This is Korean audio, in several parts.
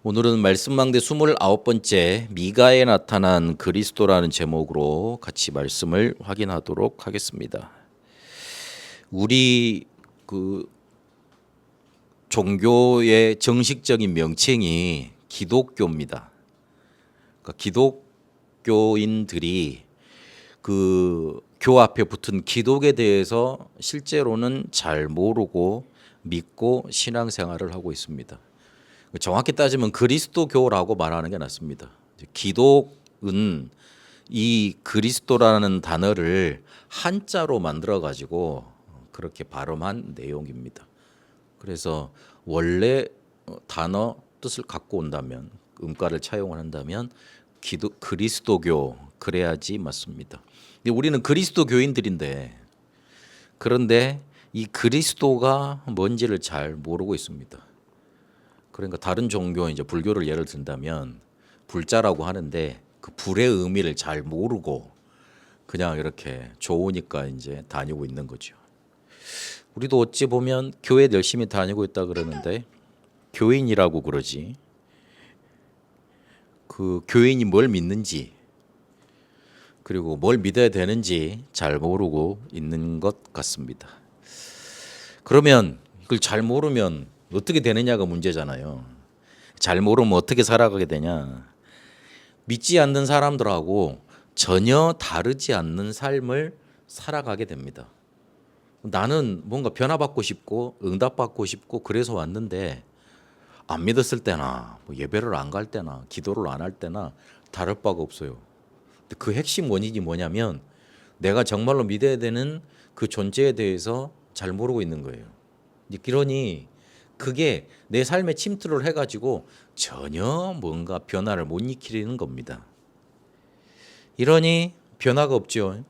오늘은 말씀망대 29번째 미가에 나타난 그리스도라는 제목으로 같이 말씀을 확인하도록 하겠습니다. 우리 종교의 정식적인 명칭이 기독교입니다. 그러니까 기독교인들이 교 앞에 붙은 기독에 대해서 실제로는 잘 모르고 믿고 신앙생활을 하고 있습니다. 정확히 따지면 그리스도교라고 말하는 게 낫습니다. 기독은 이 그리스도라는 단어를 한자로 만들어 가지고 그렇게 발음한 내용입니다. 그래서 원래 단어 뜻을 갖고 온다면 음가를 차용을 한다면 그리스도교 그래야지 맞습니다. 근데 우리는 그리스도교인들인데 그런데 이 그리스도가 뭔지를 잘 모르고 있습니다. 그러니까 다른 종교 이제 불교를 예를 든다면 불자라고 하는데 그 불의 의미를 잘 모르고 그냥 이렇게 좋으니까 이제 다니고 있는 거죠. 우리도 어찌 보면 교회 열심히 다니고 있다 그러는데 교인이라고 그러지. 그 교인이 뭘 믿는지 그리고 뭘 믿어야 되는지 잘 모르고 있는 것 같습니다. 그러면 이걸 잘 모르면 어떻게 되느냐가 문제잖아요. 잘 모르면 어떻게 살아가게 되냐. 믿지 않는 사람들하고 전혀 다르지 않는 삶을 살아가게 됩니다. 나는 뭔가 변화받고 싶고 응답받고 싶고 그래서 왔는데 안 믿었을 때나 예배를 안 갈 때나 기도를 안 할 때나 다를 바가 없어요. 근데 그 핵심 원인이 뭐냐면 내가 정말로 믿어야 되는 그 존재에 대해서 잘 모르고 있는 거예요. 그러니 그게 내 삶에 침투를 해가지고 전혀 뭔가 변화를 못 일으키는 겁니다. 이러니 변화가 없죠.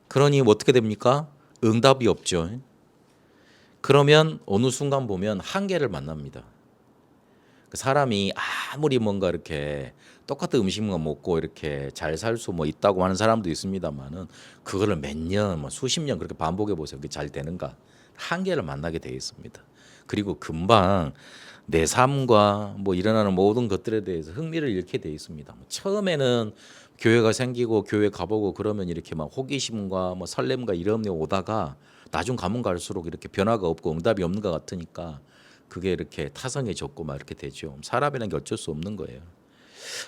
그러니 어떻게 됩니까? 응답이 없죠. 그러면 어느 순간 보면 한계를 만납니다. 사람이 아무리 뭔가 이렇게 똑같은 음식만 먹고 이렇게 잘 살 수 있다고 하는 사람도 있습니다만은 그거를 몇 년, 수십 년 그렇게 반복해 보세요. 그게 잘 되는가? 한계를 만나게 되어 있습니다. 그리고 금방 내 삶과 일어나는 모든 것들에 대해서 흥미를 잃게 돼 있습니다. 처음에는 교회가 생기고 교회 가보고 그러면 이렇게 호기심과 설렘과 이런 게 오다가 나중 가면 갈수록 이렇게 변화가 없고 응답이 없는 것 같으니까 그게 이렇게 타성해졌고 이렇게 되죠. 사람이라는 게 어쩔 수 없는 거예요.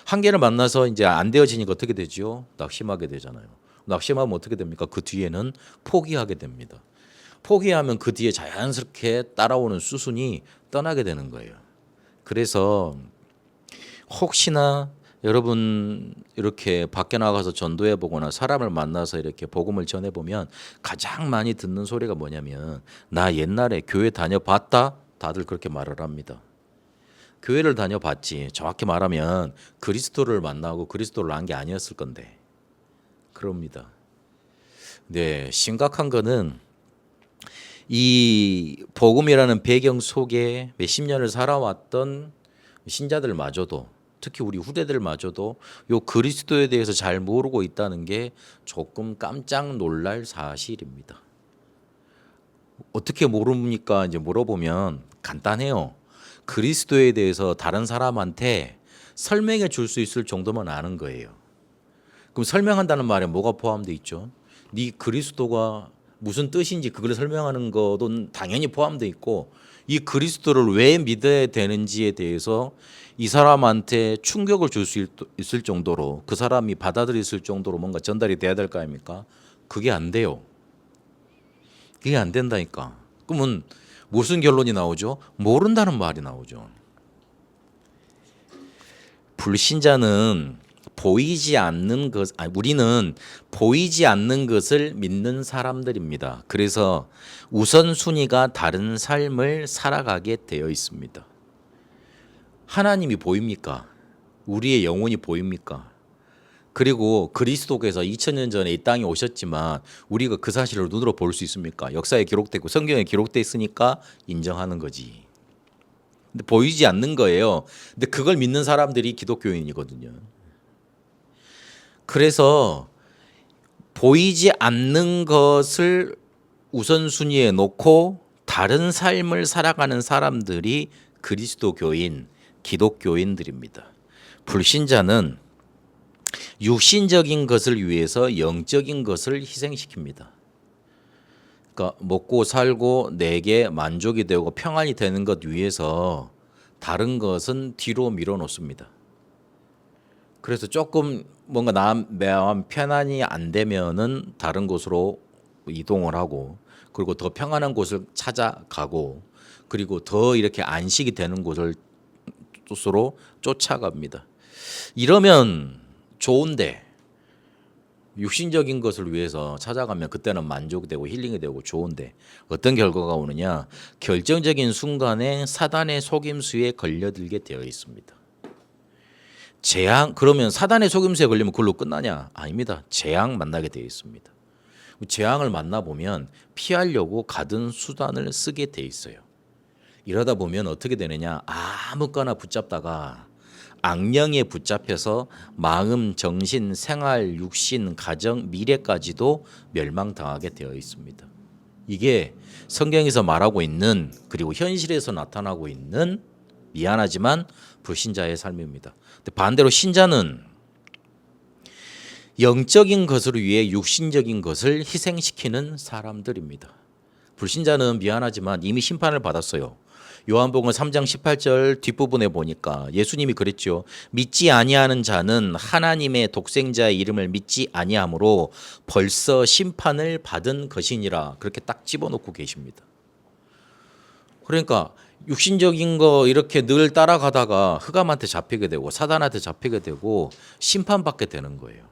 한계를 만나서 이제 안 되어지니까 어떻게 되죠? 낙심하게 되잖아요. 낙심하면 어떻게 됩니까? 그 뒤에는 포기하게 됩니다. 포기하면 그 뒤에 자연스럽게 따라오는 수순이 떠나게 되는 거예요. 그래서 혹시나 여러분 이렇게 밖에 나가서 전도해 보거나 사람을 만나서 이렇게 복음을 전해 보면 가장 많이 듣는 소리가 뭐냐면 나 옛날에 교회 다녀봤다? 다들 그렇게 말을 합니다. 교회를 다녀봤지. 정확히 말하면 그리스도를 만나고 그리스도를 안 게 아니었을 건데 그럽니다. 네, 심각한 거는 이 복음이라는 배경 속에 몇십 년을 살아왔던 신자들마저도 특히 우리 후대들마저도 요 그리스도에 대해서 잘 모르고 있다는 게 조금 깜짝 놀랄 사실입니다. 어떻게 모릅니까? 이제 물어보면 간단해요. 그리스도에 대해서 다른 사람한테 설명해 줄 수 있을 정도만 아는 거예요. 그럼 설명한다는 말에 뭐가 포함되어 있죠? 네 그리스도가 무슨 뜻인지 그걸 설명하는 것도 당연히 포함되어 있고 이 그리스도를 왜 믿어야 되는지에 대해서 이 사람한테 충격을 줄 수 있을 정도로 그 사람이 받아들일 정도로 뭔가 전달이 돼야 될 거 아닙니까? 그게 안 돼요. 그게 안 된다니까. 그러면 무슨 결론이 나오죠? 모른다는 말이 나오죠. 불신자는 보이지 않는 것, 우리는 보이지 않는 것을 믿는 사람들입니다. 그래서 우선순위가 다른 삶을 살아가게 되어 있습니다. 하나님이 보입니까? 우리의 영혼이 보입니까? 그리고 그리스도께서 2000년 전에 이 땅에 오셨지만 우리가 그 사실을 눈으로 볼 수 있습니까? 역사에 기록되고 성경에 기록되어 있으니까 인정하는 거지. 근데 보이지 않는 거예요. 근데 그걸 믿는 사람들이 기독교인이거든요. 그래서 보이지 않는 것을 우선순위에 놓고 다른 삶을 살아가는 사람들이 그리스도교인, 기독교인들입니다. 불신자는 육신적인 것을 위해서 영적인 것을 희생시킵니다. 그러니까 먹고 살고 내게 만족이 되고 평안이 되는 것 위해서 다른 것은 뒤로 밀어놓습니다. 그래서 조금 뭔가 마음 편안이 안 되면은 다른 곳으로 이동을 하고, 그리고 더 평안한 곳을 찾아가고, 그리고 더 이렇게 안식이 되는 곳을 스스로 쫓아갑니다. 이러면 좋은데, 육신적인 것을 위해서 찾아가면 그때는 만족되고 힐링이 되고 좋은데 어떤 결과가 오느냐? 결정적인 순간에 사단의 속임수에 걸려들게 되어 있습니다. 재앙, 그러면 사단의 속임수에 걸리면 그걸로 끝나냐? 아닙니다. 재앙 만나게 되어 있습니다. 재앙을 만나보면 피하려고 가든 수단을 쓰게 돼 있어요. 이러다 보면 어떻게 되느냐? 아무거나 붙잡다가 악령에 붙잡혀서 마음, 정신, 생활, 육신, 가정, 미래까지도 멸망당하게 되어 있습니다. 이게 성경에서 말하고 있는, 그리고 현실에서 나타나고 있는, 미안하지만 불신자의 삶입니다. 근데 반대로 신자는 영적인 것을 위해 육신적인 것을 희생시키는 사람들입니다. 불신자는 미안하지만 이미 심판을 받았어요. 요한복음 3장 18절 뒷부분에 보니까 예수님이 그랬죠. 믿지 아니하는 자는 하나님의 독생자의 이름을 믿지 아니하므로 벌써 심판을 받은 것이니라. 그렇게 딱 집어넣고 계십니다. 그러니까 육신적인 거 이렇게 늘 따라가다가 흑암한테 잡히게 되고 사단한테 잡히게 되고 심판받게 되는 거예요.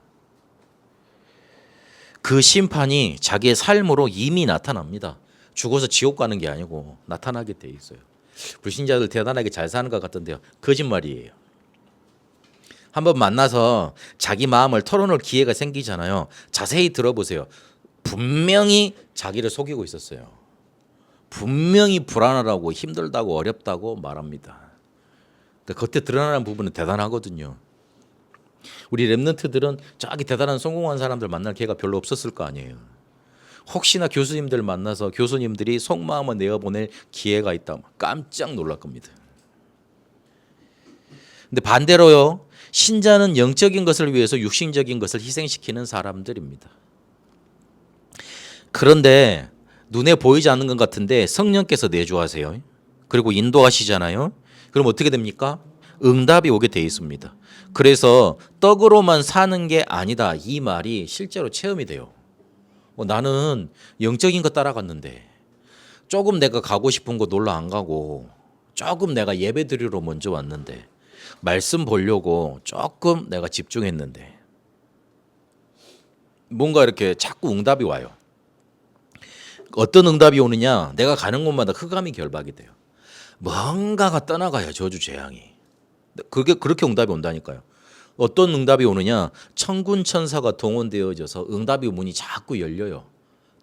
그 심판이 자기의 삶으로 이미 나타납니다. 죽어서 지옥 가는 게 아니고 나타나게 돼 있어요. 불신자들 대단하게 잘 사는 것 같던데요. 거짓말이에요. 한번 만나서 자기 마음을 털어놓을 기회가 생기잖아요. 자세히 들어보세요. 분명히 자기를 속이고 있었어요. 분명히 불안하다고 힘들다고 어렵다고 말합니다. 그러니까 겉에 드러나는 부분은 대단하거든요. 우리 랩런트들은 저기 대단한 성공한 사람들 만날 기회가 별로 없었을 거 아니에요. 혹시나 교수님들 만나서 교수님들이 속마음을 내어보낼 기회가 있다면 깜짝 놀랄 겁니다. 근데 반대로요, 신자는 영적인 것을 위해서 육신적인 것을 희생시키는 사람들입니다. 그런데 눈에 보이지 않는 것 같은데 성령께서 내주하세요. 그리고 인도하시잖아요. 그럼 어떻게 됩니까? 응답이 오게 돼 있습니다. 그래서 떡으로만 사는 게 아니다, 이 말이 실제로 체험이 돼요. 나는 영적인 거 따라갔는데 조금 내가 가고 싶은 곳 놀러 안 가고 조금 내가 예배 드리러 먼저 왔는데 말씀 보려고 조금 내가 집중했는데 뭔가 이렇게 자꾸 응답이 와요. 어떤 응답이 오느냐? 내가 가는 곳마다 흑암이 결박이 돼요. 뭔가가 떠나가요. 저주 재앙이. 그렇게 응답이 온다니까요. 어떤 응답이 오느냐? 천군 천사가 동원되어져서 응답의 문이 자꾸 열려요.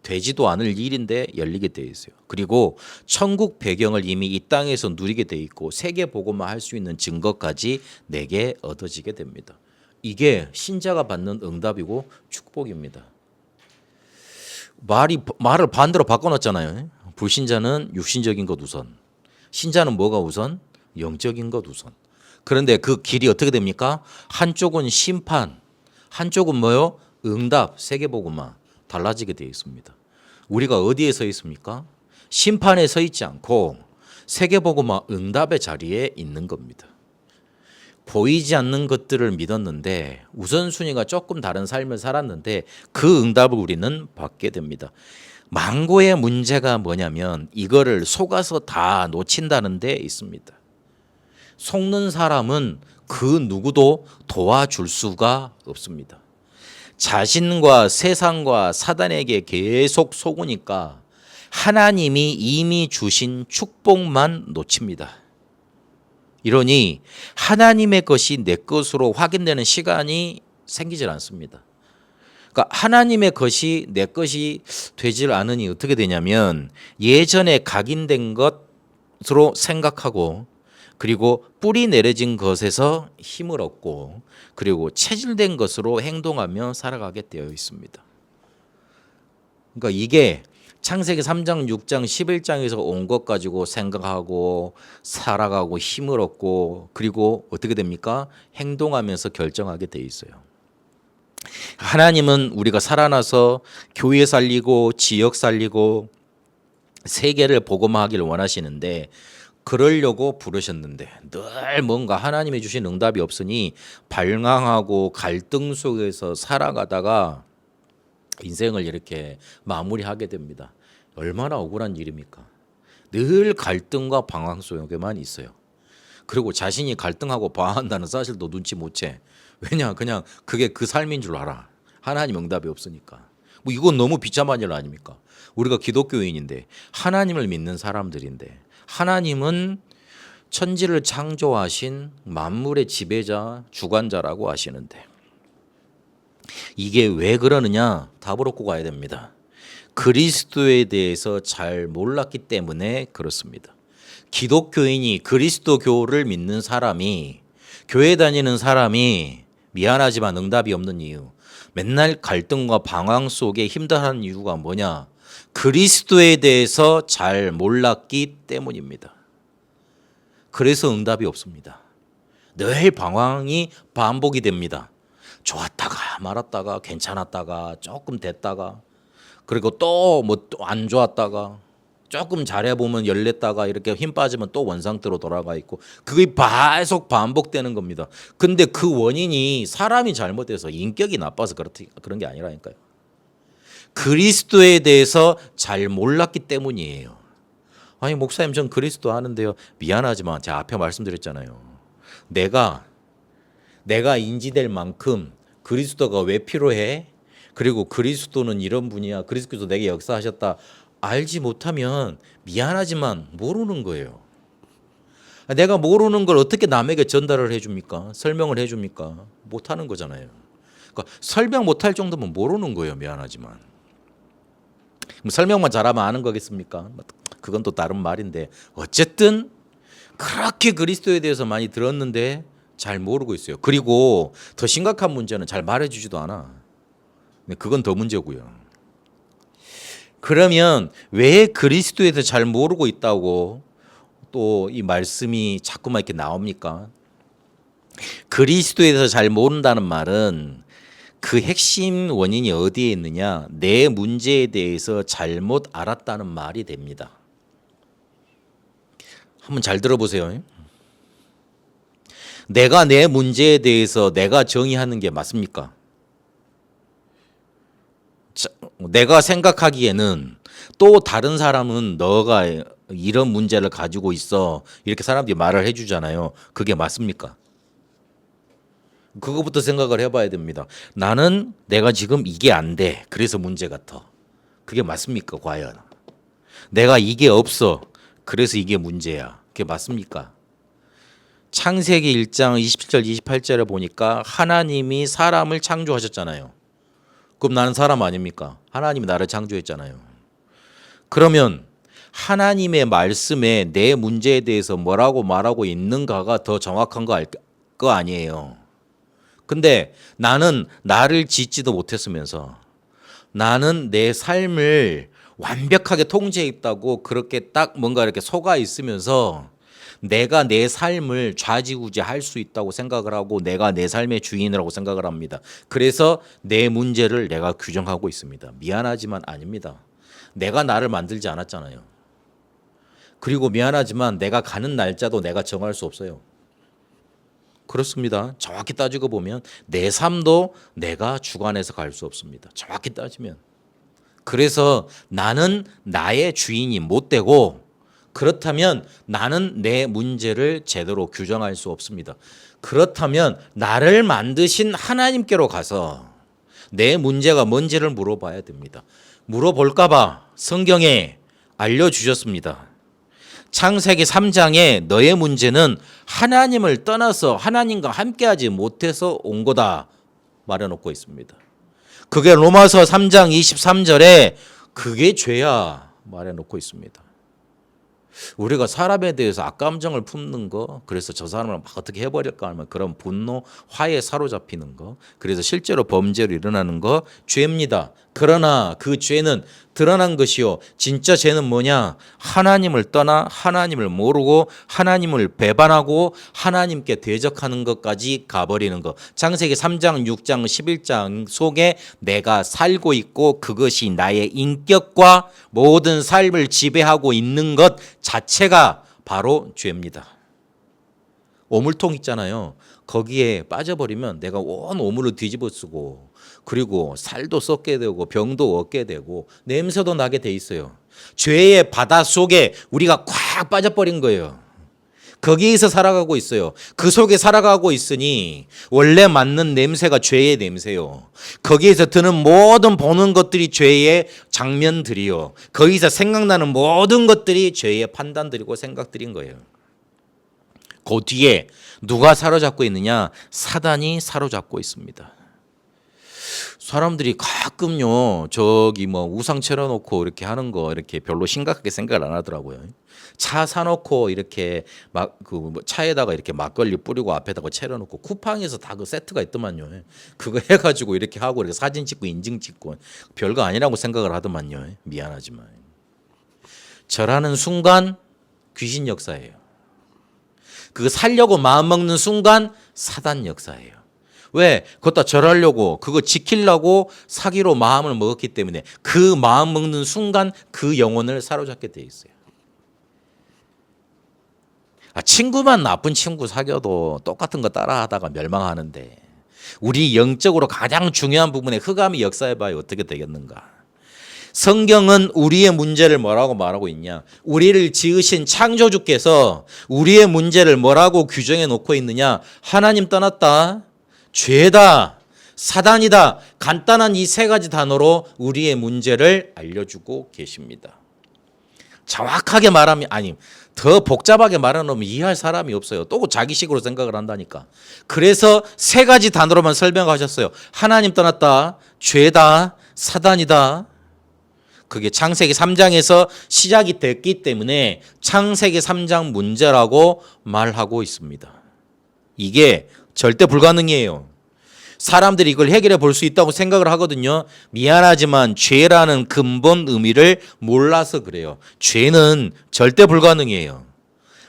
되지도 않을 일인데 열리게 돼 있어요. 그리고 천국 배경을 이미 이 땅에서 누리게 돼 있고 세계 보고만 할 수 있는 증거까지 내게 얻어지게 됩니다. 이게 신자가 받는 응답이고 축복입니다. 말을 반대로 바꿔놨잖아요. 불신자는 육신적인 것 우선, 신자는 뭐가 우선? 영적인 것 우선. 그런데 그 길이 어떻게 됩니까? 한쪽은 심판, 한쪽은 뭐요? 응답, 세계복음화 달라지게 되어 있습니다. 우리가 어디에 서 있습니까? 심판에 서 있지 않고 세계복음화 응답의 자리에 있는 겁니다. 보이지 않는 것들을 믿었는데 우선순위가 조금 다른 삶을 살았는데 그 응답을 우리는 받게 됩니다. 망고의 문제가 뭐냐면 이거를 속아서 다 놓친다는 데 있습니다. 속는 사람은 그 누구도 도와줄 수가 없습니다. 자신과 세상과 사단에게 계속 속으니까 하나님이 이미 주신 축복만 놓칩니다. 이러니 하나님의 것이 내 것으로 확인되는 시간이 생기질 않습니다. 그러니까 하나님의 것이 내 것이 되질 않으니 어떻게 되냐면 예전에 각인된 것으로 생각하고 그리고 뿌리 내려진 것에서 힘을 얻고 그리고 체질된 것으로 행동하며 살아가게 되어 있습니다. 그러니까 이게 창세기 3장, 6장, 11장에서 온 것 가지고 생각하고 살아가고 힘을 얻고 그리고 어떻게 됩니까? 행동하면서 결정하게 돼 있어요. 하나님은 우리가 살아나서 교회 살리고 지역 살리고 세계를 복음화하기를 원하시는데 그러려고 부르셨는데 늘 뭔가 하나님이 주신 응답이 없으니 발광하고 갈등 속에서 살아가다가 인생을 이렇게 마무리하게 됩니다. 얼마나 억울한 일입니까? 늘 갈등과 방황 속에만 있어요. 그리고 자신이 갈등하고 방황한다는 사실도 눈치 못 채. 왜냐? 그냥 그게 그 삶인 줄 알아. 하나님 응답이 없으니까. 뭐 이건 너무 비참한 일 아닙니까? 우리가 기독교인인데 하나님을 믿는 사람들인데 하나님은 천지를 창조하신 만물의 지배자, 주관자라고 하시는데 이게 왜 그러느냐? 답을 얻고 가야 됩니다. 그리스도에 대해서 잘 몰랐기 때문에 그렇습니다. 기독교인이 그리스도교를 믿는 사람이 교회 다니는 사람이 미안하지만 응답이 없는 이유 맨날 갈등과 방황 속에 힘들어하는 이유가 뭐냐? 그리스도에 대해서 잘 몰랐기 때문입니다. 그래서 응답이 없습니다. 늘 방황이 반복이 됩니다. 좋았다가 말았다가 괜찮았다가 조금 됐다가 그리고 또 뭐 또 안 좋았다가 조금 잘해보면 열렸다가 이렇게 힘 빠지면 또 원상태로 돌아가 있고 그게 계속 반복되는 겁니다. 근데 그 원인이 사람이 잘못해서 인격이 나빠서 그런 게 아니라니까요. 그리스도에 대해서 잘 몰랐기 때문이에요. 아니 목사님 전 그리스도 아는데요. 미안하지만 제가 앞에 말씀드렸잖아요. 내가 인지될 만큼 그리스도가 왜 필요해? 그리고 그리스도는 이런 분이야. 그리스도도 내게 역사하셨다. 알지 못하면 미안하지만 모르는 거예요. 내가 모르는 걸 어떻게 남에게 전달을 해줍니까? 설명을 해줍니까? 못하는 거잖아요. 그러니까 설명 못할 정도면 모르는 거예요. 미안하지만. 설명만 잘하면 아는 거겠습니까? 그건 또 다른 말인데 어쨌든 그렇게 그리스도에 대해서 많이 들었는데 잘 모르고 있어요. 그리고 더 심각한 문제는 잘 말해주지도 않아. 그건 더 문제고요. 그러면 왜 그리스도에 대해서 잘 모르고 있다고 또 이 말씀이 자꾸만 이렇게 나옵니까? 그리스도에 대해서 잘 모른다는 말은 그 핵심 원인이 어디에 있느냐? 내 문제에 대해서 잘못 알았다는 말이 됩니다. 한번 잘 들어보세요. 내가 내 문제에 대해서 내가 정의하는 게 맞습니까? 내가 생각하기에는 또 다른 사람은 너가 이런 문제를 가지고 있어 이렇게 사람들이 말을 해주잖아요. 그게 맞습니까? 그거부터 생각을 해봐야 됩니다. 나는 내가 지금 이게 안 돼. 그래서 문제 같아. 그게 맞습니까? 과연 내가 이게 없어. 그래서 이게 문제야. 그게 맞습니까? 창세기 1장 27절 28절에 보니까 하나님이 사람을 창조하셨잖아요. 그럼 나는 사람 아닙니까? 하나님이 나를 창조했잖아요. 그러면 하나님의 말씀에 내 문제에 대해서 뭐라고 말하고 있는가가 더 정확한 거 아니에요. 근데 나는 나를 짓지도 못했으면서 나는 내 삶을 완벽하게 통제했다고 그렇게 딱 뭔가 이렇게 속아 있으면서 내가 내 삶을 좌지우지할 수 있다고 생각을 하고 내가 내 삶의 주인이라고 생각을 합니다. 그래서 내 문제를 내가 규정하고 있습니다. 미안하지만 아닙니다. 내가 나를 만들지 않았잖아요. 그리고 미안하지만 내가 가는 날짜도 내가 정할 수 없어요. 그렇습니다. 정확히 따지고 보면 내 삶도 내가 주관해서 갈 수 없습니다. 정확히 따지면. 그래서 나는 나의 주인이 못 되고 그렇다면 나는 내 문제를 제대로 규정할 수 없습니다. 그렇다면 나를 만드신 하나님께로 가서 내 문제가 뭔지를 물어봐야 됩니다. 물어볼까 봐 성경에 알려주셨습니다. 창세기 3장에 너의 문제는 하나님을 떠나서 하나님과 함께하지 못해서 온 거다 말해놓고 있습니다. 그게 로마서 3장 23절에 그게 죄야 말해놓고 있습니다. 우리가 사람에 대해서 악감정을 품는 거, 그래서 저 사람을 막 어떻게 해버릴까 하면 그런 분노, 화에 사로잡히는 거, 그래서 실제로 범죄로 일어나는 거 죄입니다. 그러나 그 죄는 드러난 것이요 진짜 죄는 뭐냐? 하나님을 떠나 하나님을 모르고 하나님을 배반하고 하나님께 대적하는 것까지 가버리는 것. 창세기 3장 6장 11장 속에 내가 살고 있고 그것이 나의 인격과 모든 삶을 지배하고 있는 것 자체가 바로 죄입니다. 오물통 있잖아요. 거기에 빠져버리면 내가 온 오물을 뒤집어 쓰고 그리고 살도 썩게 되고 병도 얻게 되고 냄새도 나게 돼 있어요. 죄의 바다 속에 우리가 꽉 빠져버린 거예요. 거기에서 살아가고 있어요. 그 속에 살아가고 있으니 원래 맡는 냄새가 죄의 냄새요. 거기에서 드는 모든 보는 것들이 죄의 장면들이요. 거기서 생각나는 모든 것들이 죄의 판단들이고 생각들인 거예요. 그 뒤에 누가 사로잡고 있느냐? 사단이 사로잡고 있습니다. 사람들이 가끔요, 저기 뭐 우상 차려놓고 이렇게 하는 거 이렇게 별로 심각하게 생각을 안 하더라고요. 차 사놓고 이렇게 막 그 차에다가 이렇게 막걸리 뿌리고 앞에다가 차려놓고 쿠팡에서 다 그 세트가 있더만요. 그거 해가지고 이렇게 하고 이렇게 사진 찍고 인증 찍고 별거 아니라고 생각을 하더만요. 미안하지만 절하는 순간 귀신 역사예요. 그거 살려고 마음 먹는 순간 사단 역사예요. 왜? 그것도 절하려고 그거 지키려고 사기로 마음을 먹었기 때문에 그 마음 먹는 순간 그 영혼을 사로잡게 돼 있어요. 친구만 나쁜 친구 사귀어도 똑같은 거 따라하다가 멸망하는데 우리 영적으로 가장 중요한 부분에 흑암이 역사해봐야 어떻게 되겠는가. 성경은 우리의 문제를 뭐라고 말하고 있냐? 우리를 지으신 창조주께서 우리의 문제를 뭐라고 규정해 놓고 있느냐? 하나님 떠났다, 죄다, 사단이다. 간단한 이 세 가지 단어로 우리의 문제를 알려주고 계십니다. 정확하게 말하면 더 복잡하게 말하면 이해할 사람이 없어요. 또 자기식으로 생각을 한다니까. 그래서 세 가지 단어로만 설명하셨어요. 하나님 떠났다, 죄다, 사단이다. 그게 창세기 3장에서 시작이 됐기 때문에 창세기 3장 문제라고 말하고 있습니다. 이게 절대 불가능이에요. 사람들이 이걸 해결해 볼 수 있다고 생각을 하거든요. 미안하지만 죄라는 근본 의미를 몰라서 그래요. 죄는 절대 불가능이에요.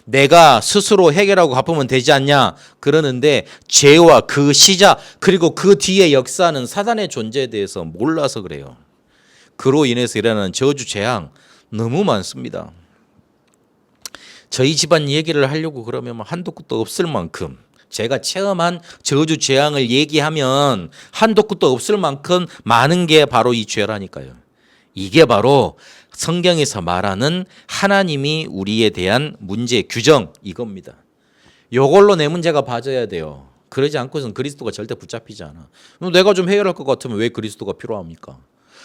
내가 스스로 해결하고 갚으면 되지 않냐 그러는데 죄와 그 시작 그리고 그 뒤에 역사는 사단의 존재에 대해서 몰라서 그래요. 그로 인해서 일어나는 저주 재앙 너무 많습니다. 저희 집안 얘기를 하려고 그러면 한도 끝도 없을 만큼 제가 체험한 저주 재앙을 얘기하면 한도 끝도 없을 만큼 많은 게 바로 이 죄라니까요. 이게 바로 성경에서 말하는 하나님이 우리에 대한 문제 규정 이겁니다. 이걸로 내 문제가 봐져야 돼요. 그러지 않고서는 그리스도가 절대 붙잡히지 않아. 내가 좀 해결할 것 같으면 왜 그리스도가 필요합니까?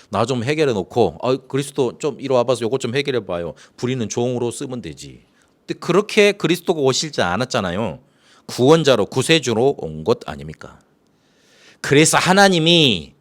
나 좀 해결해 놓고 그리스도 좀 이리 와봐서 요거 좀 해결해 봐요. 부리는 종으로 쓰면 되지. 근데 그렇게 그리스도가 오시지 않았잖아요. 구원자로 구세주로 온 것 아닙니까? 그래서 하나님이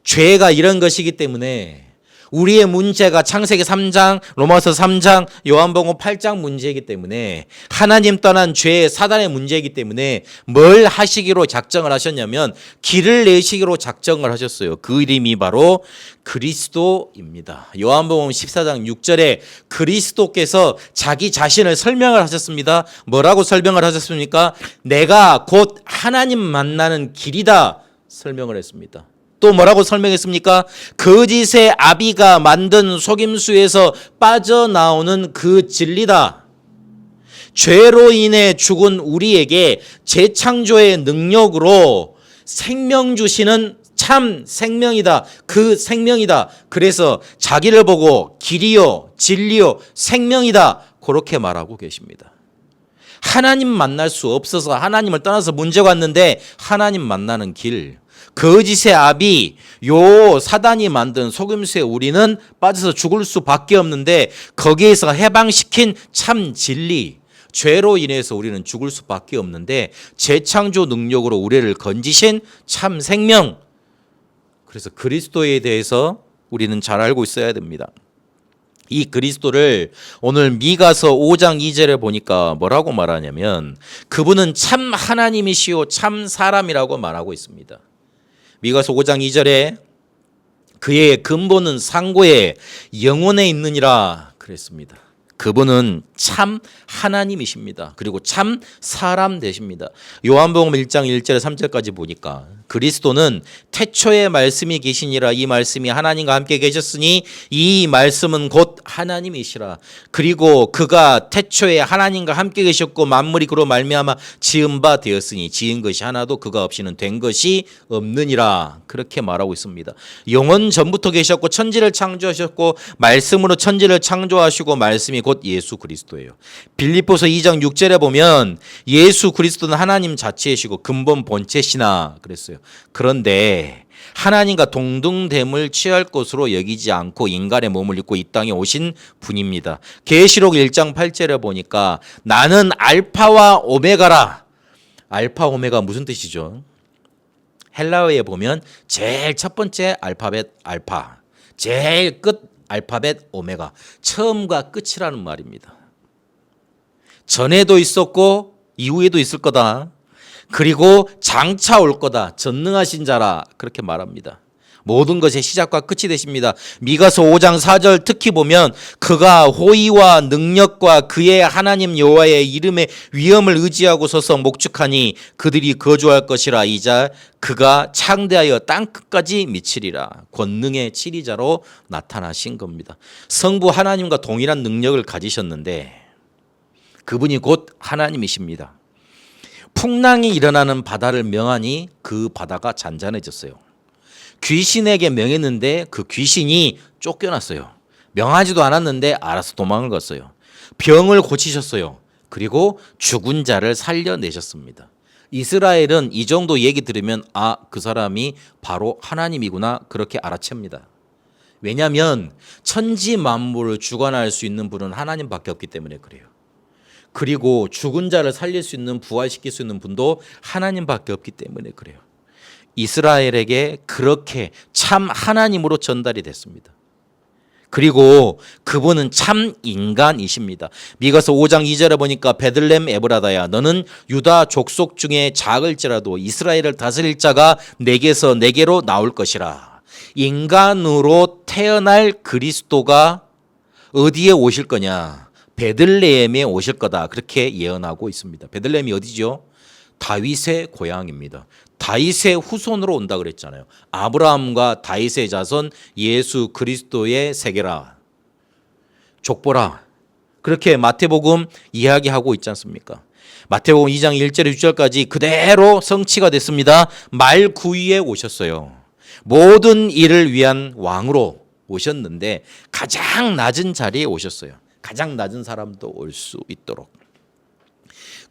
죄가 이런 것이기 때문에 우리의 문제가 창세기 3장, 로마서 3장, 요한복음 8장 문제이기 때문에 하나님 떠난 죄의 사단의 문제이기 때문에 뭘 하시기로 작정을 하셨냐면 길을 내시기로 작정을 하셨어요. 그 이름이 바로 그리스도입니다. 요한복음 14장 6절에 그리스도께서 자기 자신을 설명을 하셨습니다. 뭐라고 설명을 하셨습니까? 내가 곧 하나님 만나는 길이다 설명을 했습니다. 또 뭐라고 설명했습니까? 거짓의 아비가 만든 속임수에서 빠져나오는 그 진리다. 죄로 인해 죽은 우리에게 재창조의 능력으로 생명 주시는 참 생명이다. 그 생명이다. 그래서 자기를 보고 길이요, 진리요, 생명이다. 그렇게 말하고 계십니다. 하나님 만날 수 없어서 하나님을 떠나서 문제가 왔는데 하나님 만나는 길. 거짓의 아비 요 사단이 만든 속임수에 우리는 빠져서 죽을 수밖에 없는데 거기에서 해방시킨 참 진리 죄로 인해서 우리는 죽을 수밖에 없는데 재창조 능력으로 우리를 건지신 참 생명 그래서 그리스도에 대해서 우리는 잘 알고 있어야 됩니다. 이 그리스도를 오늘 미가서 5장 2절에 보니까 뭐라고 말하냐면 그분은 참 하나님이시오 참 사람이라고 말하고 있습니다. 미가서 5장 2절에 그의 근본은 상고에 영원에 있느니라 그랬습니다. 그분은 참 하나님이십니다. 그리고 참 사람 되십니다. 요한복음 1장 1절에 3절까지 보니까 그리스도는 태초에 말씀이 계시니라. 이 말씀이 하나님과 함께 계셨으니 이 말씀은 곧 하나님이시라. 그리고 그가 태초에 하나님과 함께 계셨고 만물이 그로 말미암아 지은 바 되었으니 지은 것이 하나도 그가 없이는 된 것이 없느니라. 그렇게 말하고 있습니다. 영원 전부터 계셨고 천지를 창조하셨고 말씀으로 천지를 창조하시고 말씀이 곧 예수 그리스도예요. 빌립보서 2장 6절에 보면 예수 그리스도는 하나님 자체이시고 근본 본체시나 그랬어요. 그런데 하나님과 동등됨을 취할 것으로 여기지 않고 인간의 몸을 입고 이 땅에 오신 분입니다. 계시록 1장 8절에 보니까 나는 알파와 오메가라. 알파 오메가 무슨 뜻이죠? 헬라어에 보면 제일 첫 번째 알파벳 알파, 제일 끝 알파벳 오메가, 처음과 끝이라는 말입니다. 전에도 있었고 이후에도 있을 거다. 그리고 장차 올 거다. 전능하신 자라 그렇게 말합니다. 모든 것의 시작과 끝이 되십니다. 미가서 5장 4절 특히 보면 그가 호의와 능력과 그의 하나님 여호와의 이름의 위엄을 의지하고 서서 목축하니 그들이 거주할 것이라. 이자 그가 창대하여 땅끝까지 미치리라. 권능의 치리자로 나타나신 겁니다. 성부 하나님과 동일한 능력을 가지셨는데 그분이 곧 하나님이십니다. 풍랑이 일어나는 바다를 명하니 그 바다가 잔잔해졌어요. 귀신에게 명했는데 그 귀신이 쫓겨났어요. 명하지도 않았는데 알아서 도망을 갔어요. 병을 고치셨어요. 그리고 죽은 자를 살려내셨습니다. 이스라엘은 이 정도 얘기 들으면 아, 그 사람이 바로 하나님이구나 그렇게 알아챕니다. 왜냐하면 천지 만물을 주관할 수 있는 분은 하나님밖에 없기 때문에 그래요. 그리고 죽은 자를 살릴 수 있는 부활시킬 수 있는 분도 하나님밖에 없기 때문에 그래요. 이스라엘에게 그렇게 참 하나님으로 전달이 됐습니다. 그리고 그분은 참 인간이십니다. 미가서 5장 2절에 보니까 베들레헴 에브라다야 너는 유다 족속 중에 작을지라도 이스라엘을 다스릴 자가 내게서 내게로 나올 것이라. 인간으로 태어날 그리스도가 어디에 오실 거냐? 베들레헴에 오실 거다. 그렇게 예언하고 있습니다. 베들레헴이 어디죠? 다윗의 고향입니다. 다윗의 후손으로 온다 그랬잖아요. 아브라함과 다윗의 자손 예수 그리스도의 세계라. 족보라. 그렇게 마태복음 이야기하고 있지 않습니까? 마태복음 2장 1절에 6절까지 그대로 성취가 됐습니다. 말 구위에 오셨어요. 모든 일을 위한 왕으로 오셨는데 가장 낮은 자리에 오셨어요. 가장 낮은 사람도 올 수 있도록.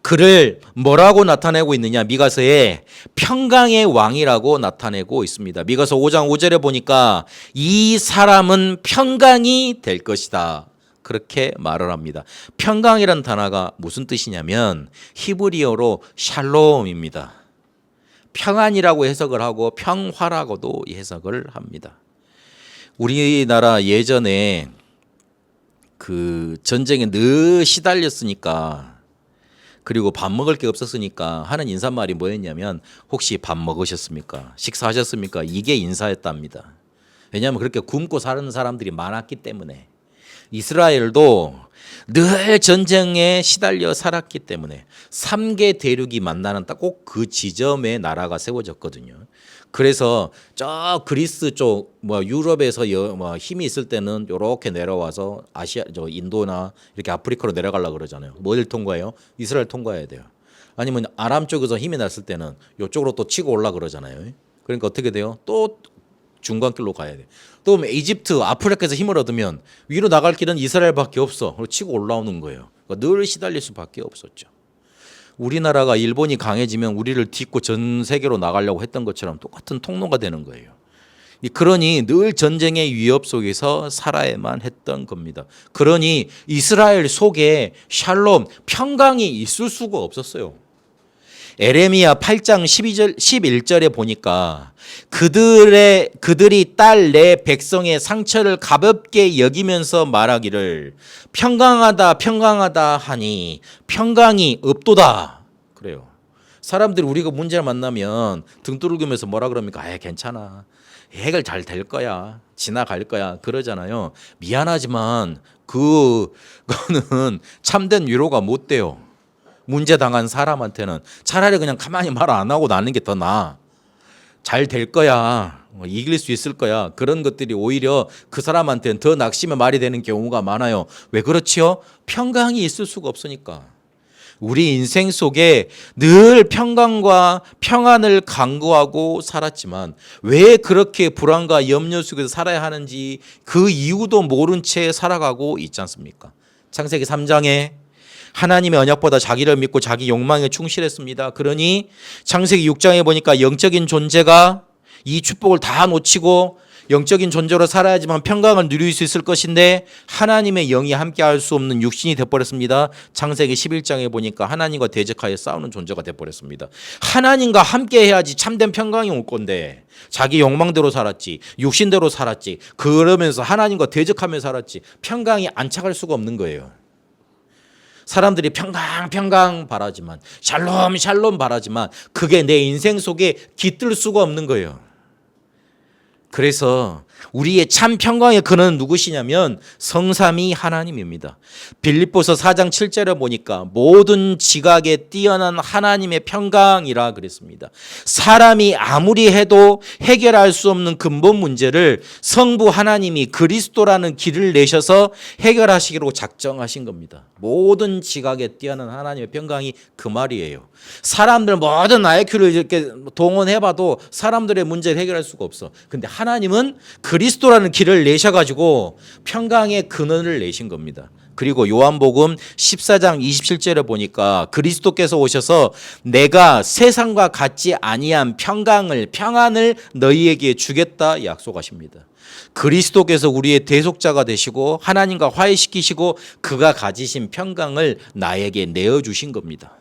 그를 뭐라고 나타내고 있느냐? 미가서에 평강의 왕이라고 나타내고 있습니다. 미가서 5장 5절에 보니까 이 사람은 평강이 될 것이다. 그렇게 말을 합니다. 평강이란 단어가 무슨 뜻이냐면 히브리어로 샬롬입니다. 평안이라고 해석을 하고 평화라고도 해석을 합니다. 우리나라 예전에 그 전쟁에 늘 시달렸으니까 그리고 밥 먹을 게 없었으니까 하는 인사말이 뭐였냐면 혹시 밥 먹으셨습니까? 식사하셨습니까? 이게 인사였답니다. 왜냐하면 그렇게 굶고 사는 사람들이 많았기 때문에. 이스라엘도 늘 전쟁에 시달려 살았기 때문에 3개 대륙이 만나는 딱 꼭 그 지점에 나라가 세워졌거든요. 그래서 저 그리스 쪽 유럽에서 힘이 있을 때는 이렇게 내려와서 아시아 인도나 이렇게 아프리카로 내려가려고 그러잖아요. 뭐를 통과해요? 이스라엘 통과해야 돼요. 아니면 아람 쪽에서 힘이 났을 때는 이쪽으로 또 치고 올라 그러잖아요. 그러니까 어떻게 돼요? 또 중간길로 가야 돼. 또 이집트 아프리카에서 힘을 얻으면 위로 나갈 길은 이스라엘밖에 없어. 그리고 치고 올라오는 거예요. 그러니까 늘 시달릴 수밖에 없었죠. 우리나라가 일본이 강해지면 우리를 딛고 전 세계로 나가려고 했던 것처럼 똑같은 통로가 되는 거예요. 그러니 늘 전쟁의 위협 속에서 살아야만 했던 겁니다. 그러니 이스라엘 속에 샬롬, 평강이 있을 수가 없었어요. 에레미야 8장 11절에 보니까 그들이 딸 내 백성의 상처를 가볍게 여기면서 말하기를 평강하다 평강하다 하니 평강이 없도다. 그래요. 사람들이 우리가 문제를 만나면 등 뚫으면서 뭐라 그럽니까? 아, 괜찮아. 해결 잘 될 거야. 지나갈 거야. 그러잖아요. 미안하지만 그거는 참된 위로가 못 돼요. 문제 당한 사람한테는 차라리 그냥 가만히 말 안 하고 나는 게 더 나아. 잘 될 거야. 이길 수 있을 거야. 그런 것들이 오히려 그 사람한테는 더 낙심의 말이 되는 경우가 많아요. 왜 그렇지요? 평강이 있을 수가 없으니까. 우리 인생 속에 늘 평강과 평안을 강구하고 살았지만 왜 그렇게 불안과 염려 속에서 살아야 하는지 그 이유도 모른 채 살아가고 있지 않습니까? 창세기 3장에 하나님의 언약보다 자기를 믿고 자기 욕망에 충실했습니다. 그러니 창세기 6장에 보니까 영적인 존재가 이 축복을 다 놓치고 영적인 존재로 살아야지만 평강을 누릴 수 있을 것인데 하나님의 영이 함께할 수 없는 육신이 돼버렸습니다. 창세기 11장에 보니까 하나님과 대적하여 싸우는 존재가 돼버렸습니다. 하나님과 함께해야지 참된 평강이 올 건데 자기 욕망대로 살았지, 육신대로 살았지, 그러면서 하나님과 대적하며 살았지 평강이 안착할 수가 없는 거예요. 사람들이 평강 바라지만 샬롬 바라지만 그게 내 인생 속에 깃들 수가 없는 거예요. 그래서 우리의 참 평강의 근원은 누구시냐면 성삼위 하나님입니다. 빌립보서 4장 7절에 보니까 모든 지각에 뛰어난 하나님의 평강이라 그랬습니다. 사람이 아무리 해도 해결할 수 없는 근본 문제를 성부 하나님이 그리스도라는 길을 내셔서 해결하시기로 작정하신 겁니다. 모든 지각에 뛰어난 하나님의 평강이 그 말이에요. 사람들 모든 IQ를 이렇게 동원해봐도 사람들의 문제를 해결할 수가 없어. 근데 하나님은 그리스도라는 길을 내셔가지고 평강의 근원을 내신 겁니다. 그리고 요한복음 14장 27절에 보니까 그리스도께서 오셔서 내가 세상과 같지 아니한 평안을 너희에게 주겠다 약속하십니다. 그리스도께서 우리의 대속자가 되시고 하나님과 화해시키시고 그가 가지신 평강을 나에게 내어주신 겁니다.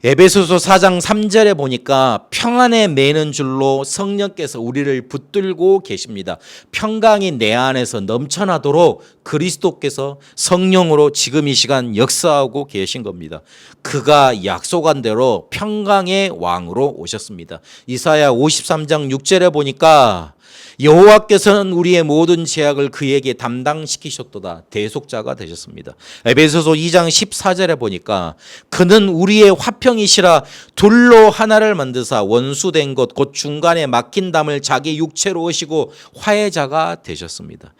에베소서 4장 3절에 보니까 평안에 매는 줄로 성령께서 우리를 붙들고 계십니다. 평강이 내 안에서 넘쳐나도록 그리스도께서 성령으로 지금 이 시간 역사하고 계신 겁니다. 그가 약속한 대로 평강의 왕으로 오셨습니다. 이사야 53장 6절에 보니까 여호와께서는 우리의 모든 죄악을 그에게 담당시키셨도다. 대속자가 되셨습니다. 에베소서 2장 14절에 보니까 그는 우리의 화평이시라 둘로 하나를 만드사 원수된 것 곧 중간에 막힌 담을 자기 육체로 오시고 화해자가 되셨습니다.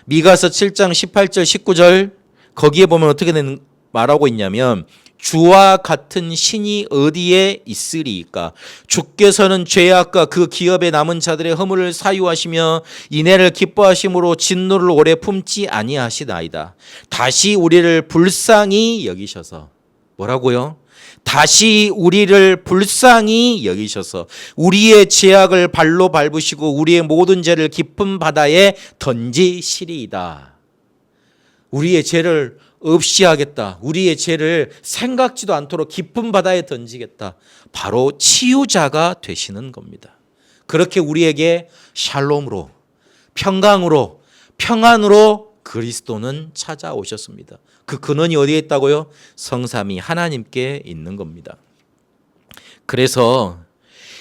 미가서 7장 18절 19절 거기에 보면 어떻게 말하고 있냐면 주와 같은 신이 어디에 있으리이까? 주께서는 죄악과 그 기업에 남은 자들의 허물을 사유하시며 인애를 기뻐하심으로 진노를 오래 품지 아니하시나이다. 다시 우리를 불쌍히 여기셔서 뭐라고요? 다시 우리를 불쌍히 여기셔서 우리의 죄악을 발로 밟으시고 우리의 모든 죄를 깊은 바다에 던지시리이다. 우리의 죄를 없이 하겠다. 우리의 죄를 생각지도 않도록 깊은 바다에 던지겠다. 바로 치유자가 되시는 겁니다. 그렇게 우리에게 샬롬으로 평강으로 평안으로 그리스도는 찾아오셨습니다. 그 근원이 어디에 있다고요? 성삼위 하나님께 있는 겁니다. 그래서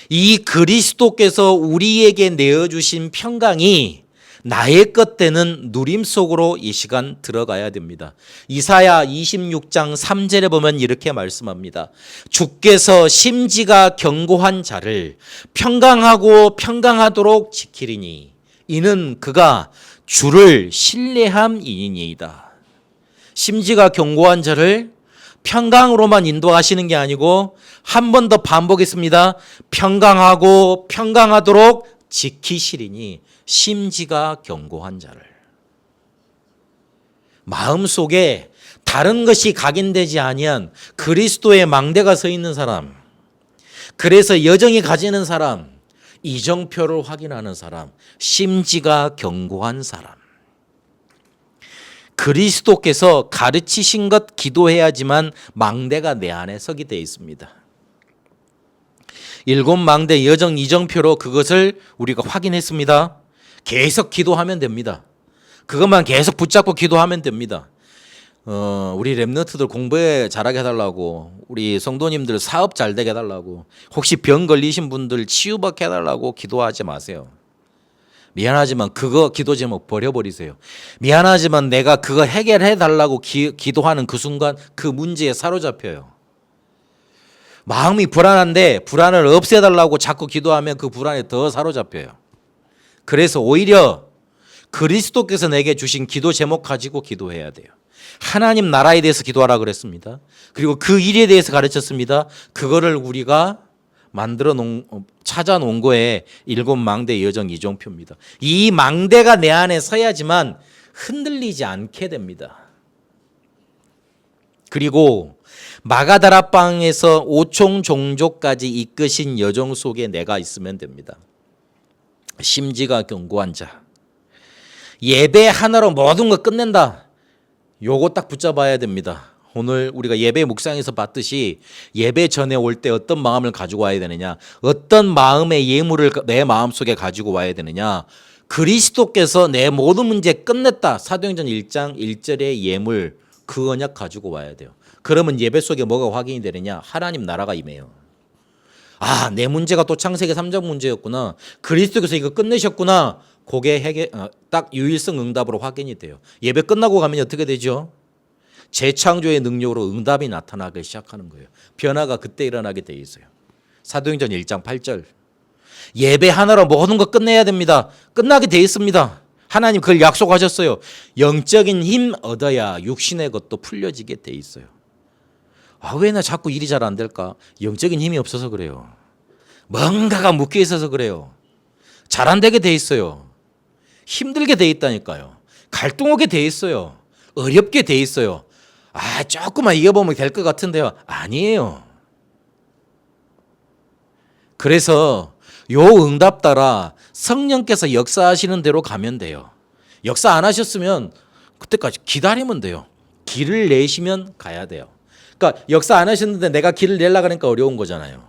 이 그리스도께서 우리에게 내어주신 평강이 나의 것 되는 누림 속으로 이 시간 들어가야 됩니다. 이사야 26장 3절에 보면 이렇게 말씀합니다. 주께서 심지가 견고한 자를 평강하고 평강하도록 지키리니 이는 그가 주를 신뢰함이니이다. 심지가 견고한 자를 평강으로만 인도하시는 게 아니고 한 번 더 반복했습니다. 평강하고 평강하도록 지키시리니 심지가 견고한 자를. 마음속에 다른 것이 각인되지 아니한 그리스도의 망대가 서 있는 사람, 그래서 여정이 가지는 사람, 이정표를 확인하는 사람, 심지가 견고한 사람. 그리스도께서 가르치신 것 기도해야지만 망대가 내 안에 서게 되어 있습니다. 7망대 여정 이정표로 그것을 우리가 확인했습니다. 계속 기도하면 됩니다. 그것만 계속 붙잡고 기도하면 됩니다. 우리 랩런트들 공부에 잘하게 해달라고, 우리 성도님들 사업 잘 되게 해달라고, 혹시 병 걸리신 분들 치유받게 해달라고 기도하지 마세요. 미안하지만 그거 기도 제목 버려버리세요. 미안하지만 내가 그거 해결해 달라고 기도하는 그 순간 그 문제에 사로잡혀요. 마음이 불안한데 불안을 없애달라고 자꾸 기도하면 그 불안에 더 사로잡혀요. 그래서 오히려 그리스도께서 내게 주신 기도 제목 가지고 기도해야 돼요. 하나님 나라에 대해서 기도하라 그랬습니다. 그리고 그 일에 대해서 가르쳤습니다. 그거를 우리가 찾아 놓은 거에 7망대 여정 이종표입니다. 이 망대가 내 안에 서야지만 흔들리지 않게 됩니다. 그리고 마가다락방에서 오총 종족까지 이끄신 여정 속에 내가 있으면 됩니다. 심지가 견고한 자, 예배 하나로 모든 거 끝낸다. 요거 딱 붙잡아야 됩니다. 오늘 우리가 예배 묵상에서 봤듯이 예배 전에 올 때 어떤 마음을 가지고 와야 되느냐, 어떤 마음의 예물을 내 마음속에 가지고 와야 되느냐. 그리스도께서 내 모든 문제 끝냈다. 사도행전 1장 1절의 예물, 그 언약 가지고 와야 돼요. 그러면 예배 속에 뭐가 확인이 되느냐? 하나님 나라가 임해요. 아, 내 문제가 또 창세기 3장 문제였구나. 그리스도께서 이거 끝내셨구나. 그게 딱 유일성 응답으로 확인이 돼요. 예배 끝나고 가면 어떻게 되죠? 재창조의 능력으로 응답이 나타나기 시작하는 거예요. 변화가 그때 일어나게 돼 있어요. 사도행전 1장 8절. 예배 하나로 모든 거 끝내야 됩니다. 끝나게 돼 있습니다. 하나님 그걸 약속하셨어요. 영적인 힘 얻어야 육신의 것도 풀려지게 돼 있어요. 아, 왜 나 자꾸 일이 잘 안 될까? 영적인 힘이 없어서 그래요. 뭔가가 묶여 있어서 그래요. 잘 안 되게 돼 있어요. 힘들게 돼 있다니까요. 갈등 오게 돼 있어요. 어렵게 돼 있어요. 아, 조금만 이겨보면 될 것 같은데요. 아니에요. 그래서 요 응답 따라 성령께서 역사하시는 대로 가면 돼요. 역사 안 하셨으면 그때까지 기다리면 돼요. 길을 내시면 가야 돼요. 그러니까 역사 안 하셨는데 내가 길을 내려고 하니까 어려운 거잖아요.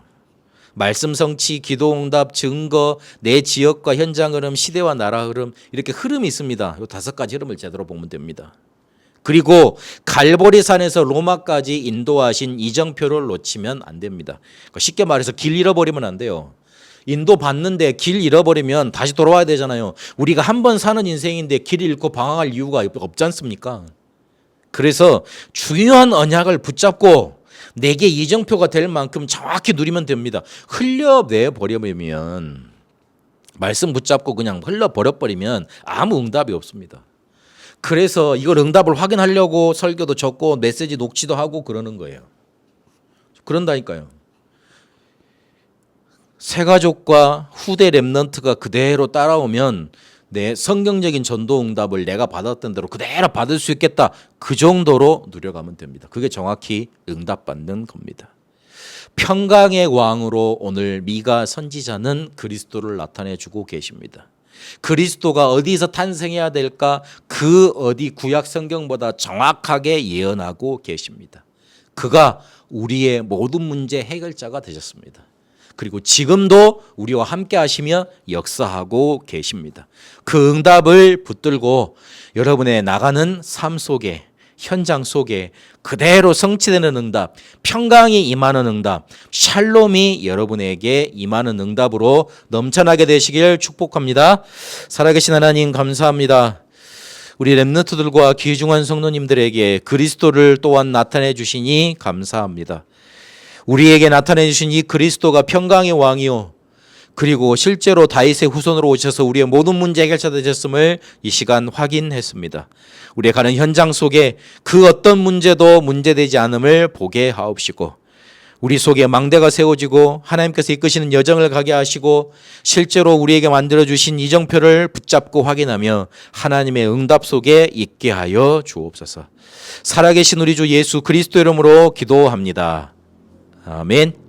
말씀 성취, 기도 응답, 증거, 내 지역과 현장 흐름, 시대와 나라 흐름, 이렇게 흐름이 있습니다. 이 5가지 흐름을 제대로 보면 됩니다. 그리고 갈보리산에서 로마까지 인도하신 이정표를 놓치면 안 됩니다. 그러니까 쉽게 말해서 길 잃어버리면 안 돼요. 인도 받는데 길 잃어버리면 다시 돌아와야 되잖아요. 우리가 한 번 사는 인생인데 길 잃고 방황할 이유가 없지 않습니까? 그래서 중요한 언약을 붙잡고 내게 이정표가 될 만큼 정확히 누리면 됩니다. 흘려내버리면, 말씀 붙잡고 그냥 흘려버려버리면 아무 응답이 없습니다. 그래서 이걸 응답을 확인하려고 설교도 적고 메시지 녹취도 하고 그러는 거예요. 그런다니까요. 새가족과 후대 랩런트가 그대로 따라오면 내 성경적인 전도 응답을 내가 받았던 대로 그대로 받을 수 있겠다. 그 정도로 누려가면 됩니다. 그게 정확히 응답받는 겁니다. 평강의 왕으로 오늘 미가 선지자는 그리스도를 나타내주고 계십니다. 그리스도가 어디서 탄생해야 될까? 그 어디 구약 성경보다 정확하게 예언하고 계십니다. 그가 우리의 모든 문제 해결자가 되셨습니다. 그리고 지금도 우리와 함께 하시며 역사하고 계십니다. 그 응답을 붙들고 여러분의 나가는 삶 속에, 현장 속에 그대로 성취되는 응답, 평강이 임하는 응답, 샬롬이 여러분에게 임하는 응답으로 넘쳐나게 되시길 축복합니다. 살아계신 하나님 감사합니다. 우리 렘넌트들과 귀중한 성도님들에게 그리스도를 또한 나타내 주시니 감사합니다. 우리에게 나타내 주신 이 그리스도가 평강의 왕이요, 그리고 실제로 다윗의 후손으로 오셔서 우리의 모든 문제 해결자 되셨음을 이 시간 확인했습니다. 우리가 가는 현장 속에 그 어떤 문제도 문제되지 않음을 보게 하옵시고, 우리 속에 망대가 세워지고 하나님께서 이끄시는 여정을 가게 하시고 실제로 우리에게 만들어주신 이정표를 붙잡고 확인하며 하나님의 응답 속에 있게 하여 주옵소서. 살아계신 우리 주 예수 그리스도 이름으로 기도합니다. 아멘.